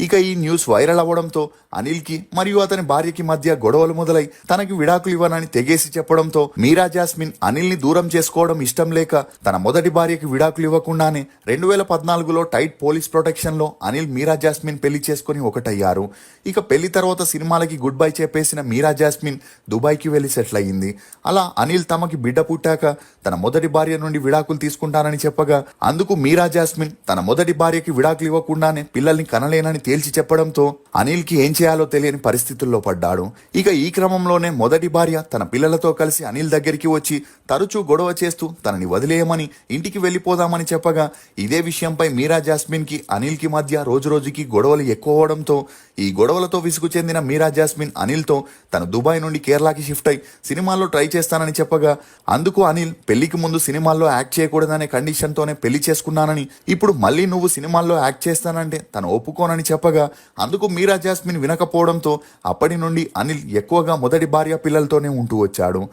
ఇక ఈ news viral అవ్వడంతో అనిల్కి మరియు అతని భార్యకి మధ్య గొడవలు మొదలై తనకి విడాకులు ఇవ్వనని తెగేసి చెప్పడంతో మీరా జాస్మిన్ అనిల్ని దూరం చేసుకోవడం ఇష్టం లేక తన మొదటి భార్యకి విడాకులు ఇవ్వకుండానే 2014లో టైట్ పోలీస్ ప్రొటెక్షన్ లో అనిల్ మీరా జాస్మిన్ పెళ్లి చేసుకుని ఒకటయ్యారు. ఇక పెళ్లి తర్వాత సినిమాలకి గుడ్ బై చెప్పేసిన మీరా జాస్మిన్ దుబాయ్కి వెళ్లి సెటిల్ అయ్యింది. అలా అనిల్ తమకి బిడ్డ పుట్టాక తన మొదటి భార్య నుండి విడాకులు తీసుకుంటానని చెప్పగా అందుకు మీరా జాస్మిన్ తన మొదటి భార్యకి విడాకులు ఇవ్వకుండానే పిల్లల్ని కనలేనని తేల్చి చెప్పడంతో అనిల్ కి ఏం చేయాలో తెలియని పరిస్థితుల్లో పడ్డాడు. ఇక ఈ క్రమంలోనే మొదటి భార్య తన పిల్లలతో కలిసి అనిల్ దగ్గరికి వచ్చి తరచూ గొడవ చేస్తూ తనని వదిలేయమని ఇంటికి వెళ్లిపోదామని చెప్పగా ఇదే విషయంపై మీరా జాస్మిన్ కి అనిల్ కి మధ్య రోజురోజుకి గొడవలు ఎక్కువ అవడంతో ఈ గొడవలతో విసుగు చెందిన మీరా జాస్మిన్ అనిల్ తో తను దుబాయ్ నుండి కేరళకి షిఫ్ట్ అయి సినిమాల్లో ట్రై చేస్తానని చెప్పగా అందుకు అనిల్ పెళ్లికి ముందు సినిమాల్లో యాక్ట్ చేయకూడదనే కండిషన్ తోనే పెళ్లి చేసుకున్నానని ఇప్పుడు మళ్ళీ నువ్వు సినిమాల్లో యాక్ట్ చేస్తానంటే తను ఒప్పుకోనని చెప్పగా అందుకు మీరా జాస్మిన్ వినకపోవడంతో అప్పటి నుండి అనిల్ ఎక్కువగా మొదటి భార్య పిల్లలతోనే ఉంటూ వచ్చాడు.